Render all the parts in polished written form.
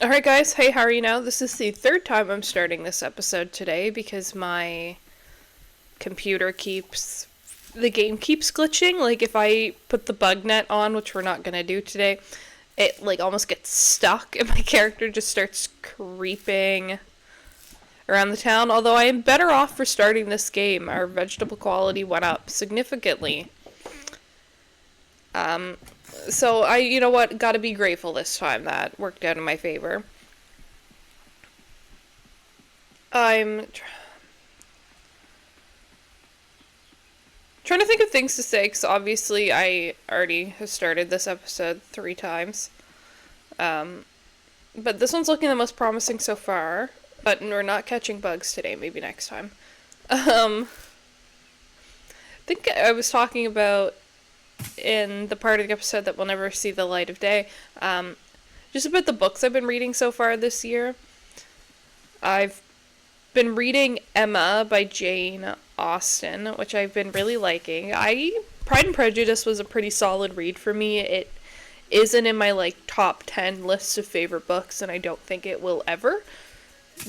Alright guys, hey, how are you now? This is the third time I'm starting this episode today because my computer the game keeps glitching. Like if I put the bug net on, which we're not gonna do today, it like almost gets stuck and my character just starts creeping around the town. Although I am better off for starting this game. Our vegetable quality went up significantly. So you know what, gotta be grateful this time that worked out in my favor. I'm trying to think of things to say, because obviously I already have started this episode 3 times. But this one's looking the most promising so far. But we're not catching bugs today, maybe next time. I think I was talking about in the part of the episode that will never see the light of day, just about the books I've been reading so far this year. I've been reading Emma by Jane Austen, which I've been really liking. Pride and Prejudice was a pretty solid read for me. It isn't in my top 10 lists of favorite books, and I don't think it will ever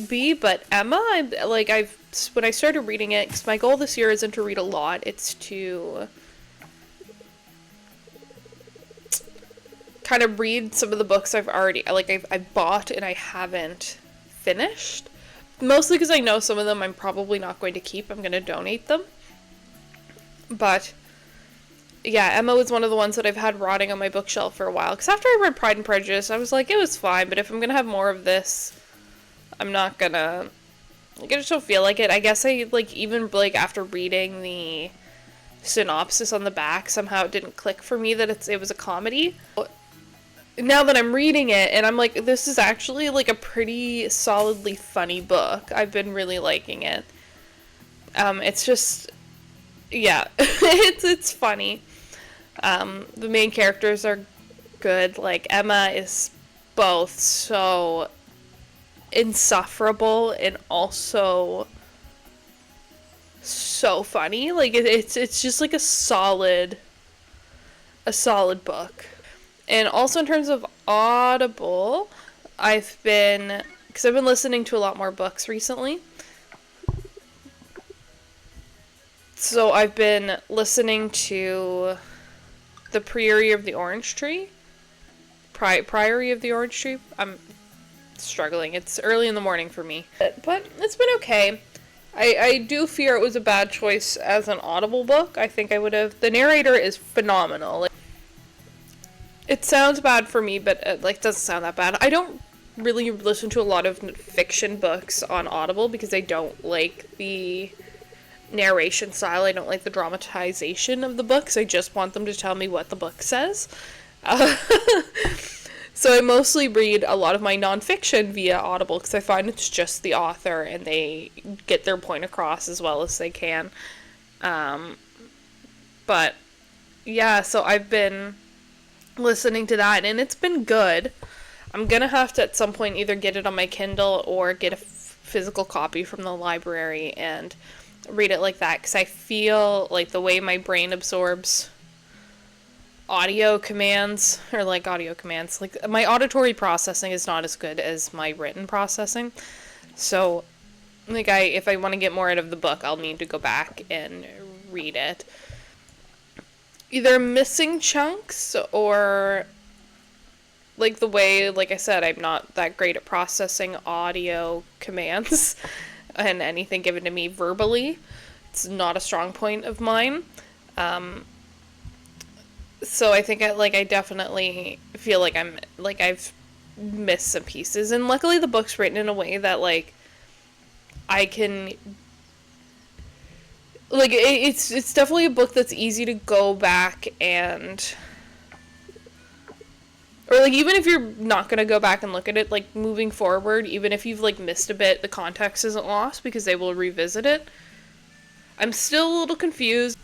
be, but Emma, when I started reading it, because my goal this year isn't to read a lot, it's to kind of read some of the books I've bought and I haven't finished. Mostly because I know some of them I'm probably not going to keep. I'm going to donate them. But yeah, Emma was one of the ones that I've had rotting on my bookshelf for a while. Because after I read Pride and Prejudice, I was like, it was fine, but if I'm going to have more of this, I'm not going to... I just don't feel like it. I guess even after reading the synopsis on the back, somehow it didn't click for me that it was a comedy. Now that I'm reading it, and I'm like, this is actually a pretty solidly funny book. I've been really liking it. It's just, yeah, it's funny. The main characters are good. Emma is both so insufferable and also so funny. It's just a solid book. And also in terms of Audible, because I've been listening to a lot more books recently. So I've been listening to The Priory of the Orange Tree. Priory of the Orange Tree? I'm struggling. It's early in the morning for me. But it's been okay. I do fear it was a bad choice as an Audible book. I think I would have... The narrator is phenomenal. It sounds bad for me, but it doesn't sound that bad. I don't really listen to a lot of fiction books on Audible because I don't like the narration style. I don't like the dramatization of the books. I just want them to tell me what the book says. So I mostly read a lot of my nonfiction via Audible because I find it's just the author and they get their point across as well as they can. But yeah, so I've been listening to that and it's been good. I'm gonna have to at some point either get it on my Kindle or get a physical copy from the library and read it like that, because I feel like the way my brain absorbs audio commands, my auditory processing is not as good as my written processing. So if I want to get more out of the book, I'll need to go back and read it. Either missing chunks or the way, I said, I'm not that great at processing audio commands and anything given to me verbally. It's not a strong point of mine. So I think I definitely feel like I've missed some pieces, and luckily the book's written in a way that I can it's definitely a book that's easy to go back and, or even if you're not gonna go back and look at it, moving forward, even if you've missed a bit, the context isn't lost because they will revisit it. I'm still a little confused.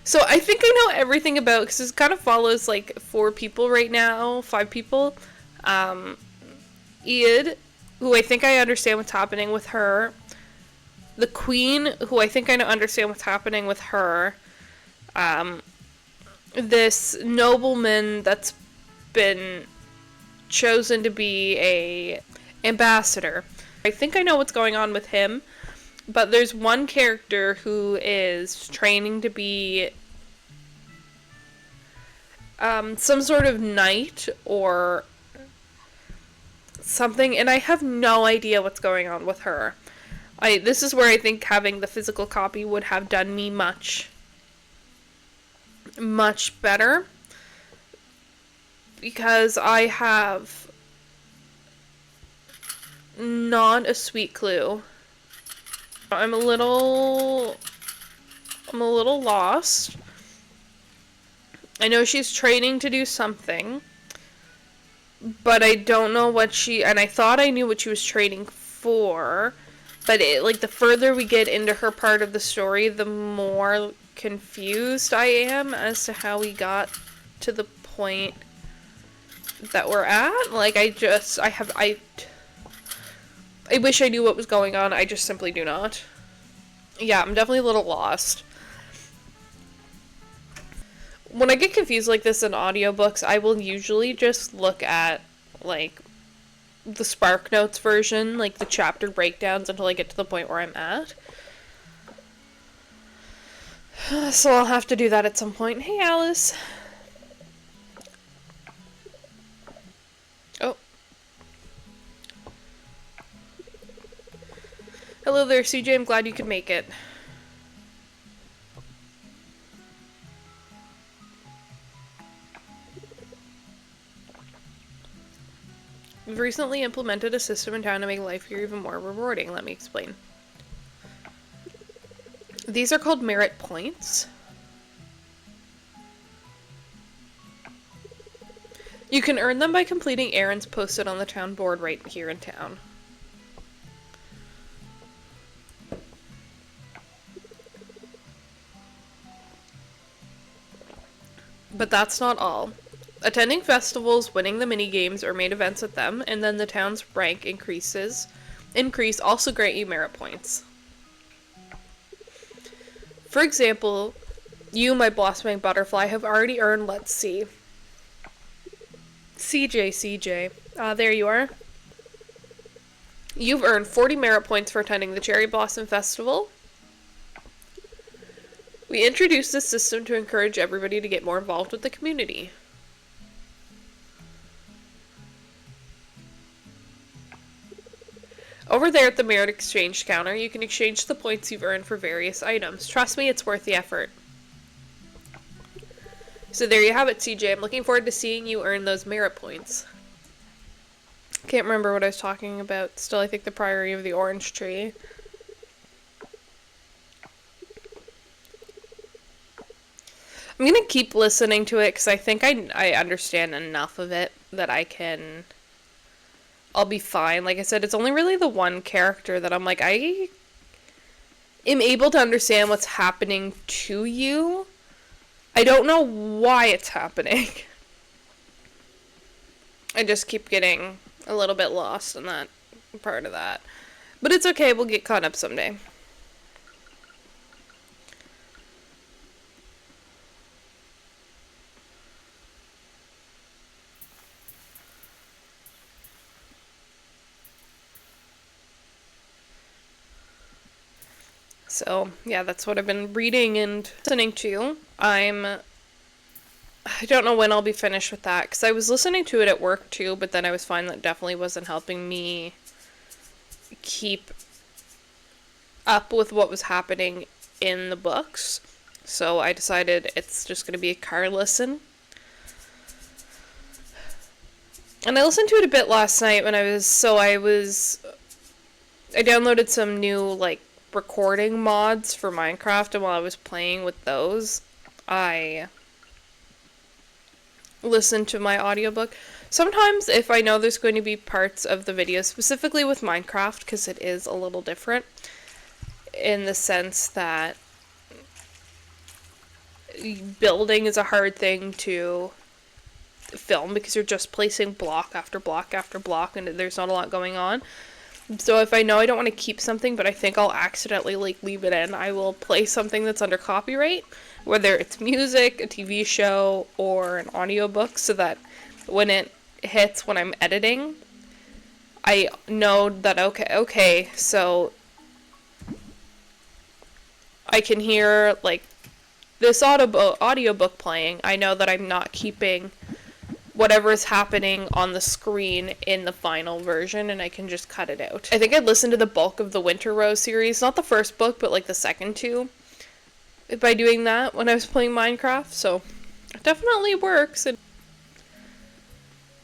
So I think I know everything about, because it kind of follows 4 people right now, 5 people. Iad, who I think I understand what's happening with her. The Queen, who I think I understand what's happening with her. This nobleman that's been chosen to be a ambassador. I think I know what's going on with him, but there's one character who is training to be some sort of knight or something, and I have no idea what's going on with her. This is where I think having the physical copy would have done me much better, because I have not a sweet clue. I'm a little lost. I know she's training to do something, but I don't know what and I thought I knew what she was training for, but the further we get into her part of the story, the more confused I am as to how we got to the point that we're at. I wish I knew what was going on. I just simply do not. Yeah, I'm definitely a little lost. When I get confused like this in audiobooks, I will usually just look at, the SparkNotes version, the chapter breakdowns, until I get to the point where I'm at. So I'll have to do that at some point. Hey, Alice. Oh. Hello there, CJ. I'm glad you could make it. We've recently implemented a system in town to make life here even more rewarding. Let me explain. These are called merit points. You can earn them by completing errands posted on the town board right here in town. But that's not all. Attending festivals, winning the mini-games, or main events at them, and then the town's rank increase also grant you merit points. For example, you, my blossoming butterfly, have already earned, let's see, CJ. There you are. You've earned 40 merit points for attending the Cherry Blossom Festival. We introduced this system to encourage everybody to get more involved with the community. Over there at the merit exchange counter, you can exchange the points you've earned for various items. Trust me, it's worth the effort. So there you have it, CJ. I'm looking forward to seeing you earn those merit points. Can't remember what I was talking about. Still, I think the Priory of the Orange Tree. I'm gonna keep listening to it because I think I understand enough of it that I'll be fine. Like I said, it's only really the one character that I'm like, I am able to understand what's happening to you. I don't know why it's happening. I just keep getting a little bit lost in that part of that. But it's okay, we'll get caught up someday. So, yeah, that's what I've been reading and listening to. I don't know when I'll be finished with that, because I was listening to it at work too, but then I was finding that definitely wasn't helping me keep up with what was happening in the books. So I decided it's just going to be a car listen. And I listened to it a bit last night when I downloaded some new, recording mods for Minecraft, and while I was playing with those, I listened to my audiobook. Sometimes if I know there's going to be parts of the video, specifically with Minecraft, because it is a little different in the sense that building is a hard thing to film because you're just placing block after block after block and there's not a lot going on. So if I know I don't want to keep something, but I think I'll accidentally, leave it in, I will play something that's under copyright, whether it's music, a TV show, or an audiobook, so that when it hits when I'm editing, I know that, okay, so I can hear, like, this audiobook playing. I know that I'm not keeping whatever is happening on the screen in the final version, and I can just cut it out. I think I listened to the bulk of the Winter Rose series, not the first book, but like the second two, by doing that when I was playing Minecraft, so it definitely works. And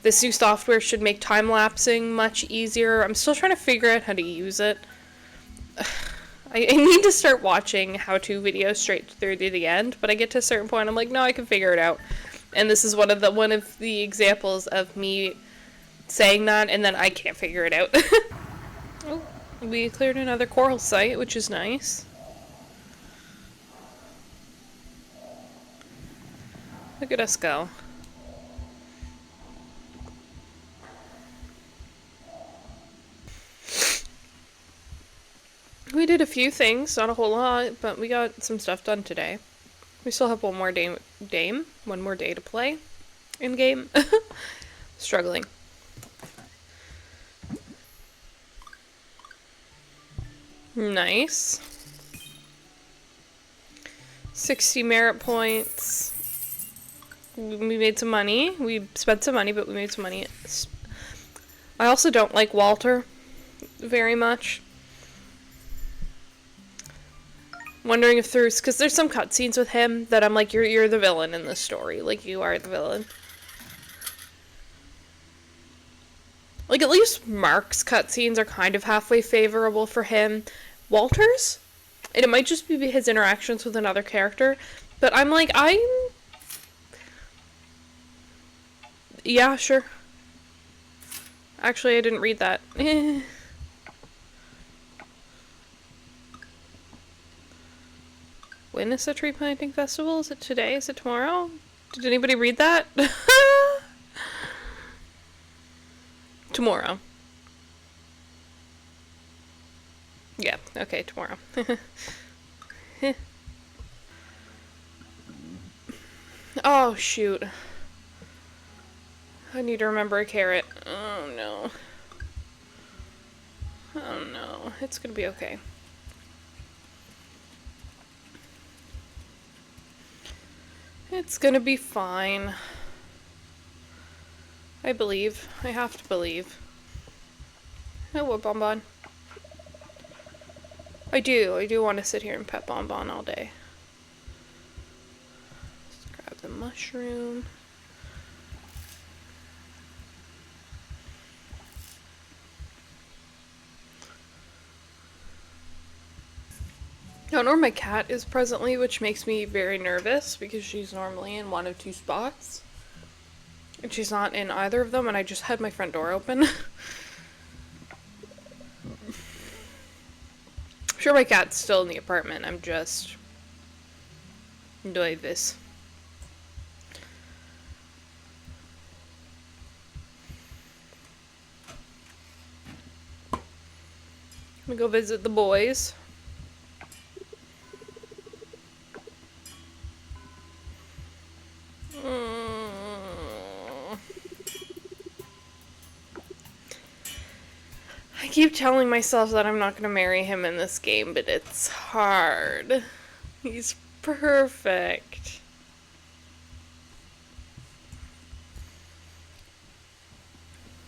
this new software should make time-lapsing much easier. I'm still trying to figure out how to use it. I need to start watching how-to videos straight through to the end, but I get to a certain point, I'm like, no, I can figure it out. And this is one of the examples of me saying that, and then I can't figure it out. Oh, we cleared another coral site, which is nice. Look at us go. We did a few things, not a whole lot, but we got some stuff done today. We still have one more day to play in game. Struggling. Nice. 60 merit points. We made some money. We spent some money, but we made some money. I also don't like Walter very much. Wondering if because there's some cutscenes with him that I'm like, you're the villain in this story. Like, you are the villain. Like, at least Mark's cutscenes are kind of halfway favorable for him. Walter's? And it might just be his interactions with another character. But I'm like, yeah, sure. Actually, I didn't read that. When is the tree planting festival? Is it today? Is it tomorrow? Did anybody read that? Tomorrow. Yeah, okay, tomorrow. Oh, shoot. I need to remember a carrot. Oh, no. Oh, no. It's gonna be okay. It's gonna be fine. I believe. I have to believe. Oh, what Bonbon? I do want to sit here and pet Bonbon all day. Let's grab the mushroom. I don't know where my cat is presently, which makes me very nervous because she's normally in one of two spots. And she's not in either of them, and I just had my front door open. I'm sure my cat's still in the apartment. I'm just doing this. I'm gonna go visit the boys. I keep telling myself that I'm not going to marry him in this game, but it's hard. He's perfect.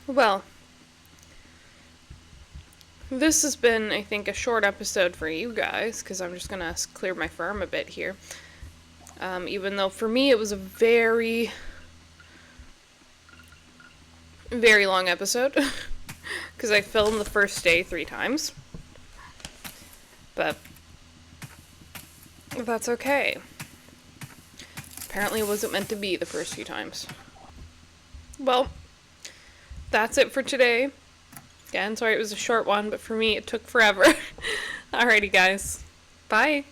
Well, this has been, I think, a short episode for you guys, because I'm just going to clear my farm a bit here. Even though for me it was a very, very long episode. Because I filmed the first day 3 times. But that's okay. Apparently it wasn't meant to be the first few times. Well, that's it for today. Again, sorry it was a short one, but for me it took forever. Alrighty guys. Bye.